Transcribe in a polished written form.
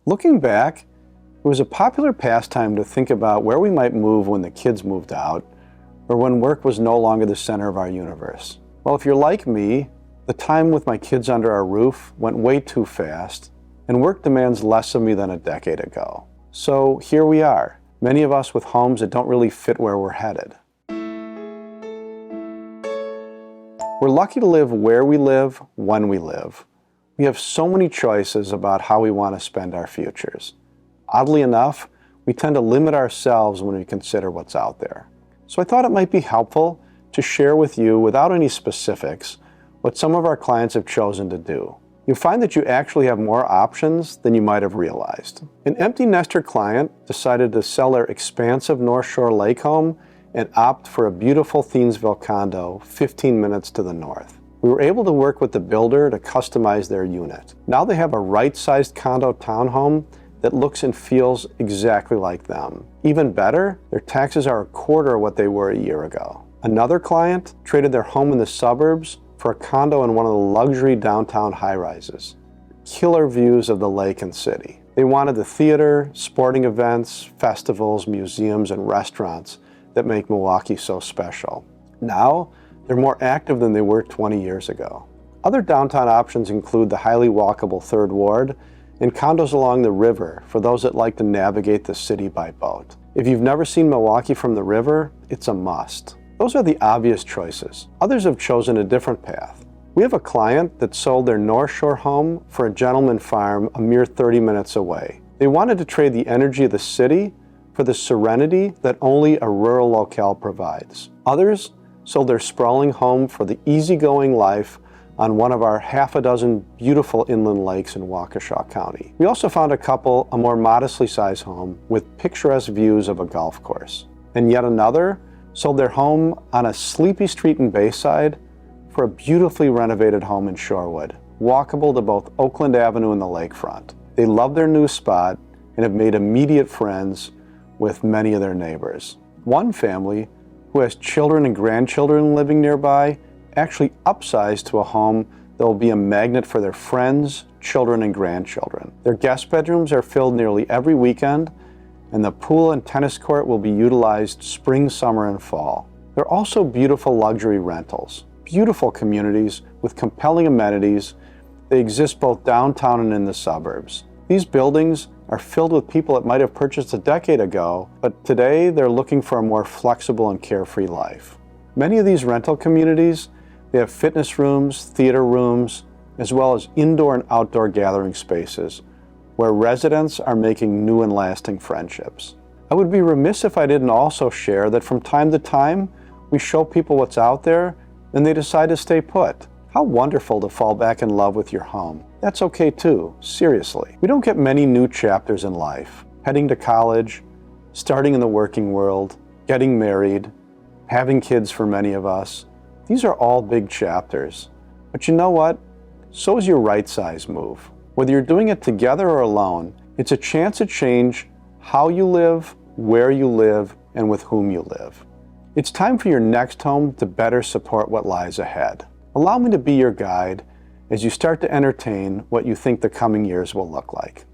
Looking back, it was a popular pastime to think about where we might move when the kids moved out, or when work was no longer the center of our universe. Well, if you're like me, the time with my kids under our roof went way too fast, and work demands less of me than a decade ago. So here we are, many of us with homes that don't really fit where we're headed. We're lucky to live where we live, when we live. We have so many choices about how we want to spend our futures. Oddly enough, we tend to limit ourselves when we consider what's out there. So I thought it might be helpful to share with you, without any specifics, what some of our clients have chosen to do. You'll find that you actually have more options than you might have realized. An empty nester client decided to sell their expansive North Shore lake home and opt for a beautiful Thiensville condo 15 minutes to the north. We were able to work with the builder to customize their unit. Now they have a right-sized condo townhome that looks and feels exactly like them. Even better, their taxes are a quarter of what they were a year ago. Another client traded their home in the suburbs for a condo in one of the luxury downtown high-rises. Killer views of the lake and city. They wanted the theater, sporting events, festivals, museums, and restaurants that make Milwaukee so special. Now, they're more active than they were 20 years ago. Other downtown options include the highly walkable Third Ward and condos along the river for those that like to navigate the city by boat. If you've never seen Milwaukee from the river, it's a must. Those are the obvious choices. Others have chosen a different path. We have a client that sold their North Shore home for a gentleman farm a mere 30 minutes away. They wanted to trade the energy of the city for the serenity that only a rural locale provides. Others sold their sprawling home for the easygoing life on one of our half a dozen beautiful inland lakes in Waukesha County. We also found a couple a more modestly sized home with picturesque views of a golf course. And yet another sold their home on a sleepy street in Bayside for a beautifully renovated home in Shorewood, walkable to both Oakland Avenue and the lakefront. They love their new spot and have made immediate friends with many of their neighbors. One family, who has children and grandchildren living nearby, actually upsized to a home that will be a magnet for their friends, children, and grandchildren. Their guest bedrooms are filled nearly every weekend, and the pool and tennis court will be utilized spring, summer, and fall. They're also beautiful luxury rentals, beautiful communities with compelling amenities. They exist both downtown and in the suburbs. These buildings are filled with people that might have purchased a decade ago, but today they're looking for a more flexible and carefree life. Many of these rental communities, they have fitness rooms, theater rooms, as well as indoor and outdoor gathering spaces where residents are making new and lasting friendships. I would be remiss if I didn't also share that from time to time, we show people what's out there and they decide to stay put. How wonderful to fall back in love with your home. That's okay too, seriously. We don't get many new chapters in life. Heading to college, starting in the working world, getting married, having kids for many of us. These are all big chapters. But you know what? So is your right size move. Whether you're doing it together or alone, it's a chance to change how you live, where you live, and with whom you live. It's time for your next home to better support what lies ahead. Allow me to be your guide as you start to entertain what you think the coming years will look like.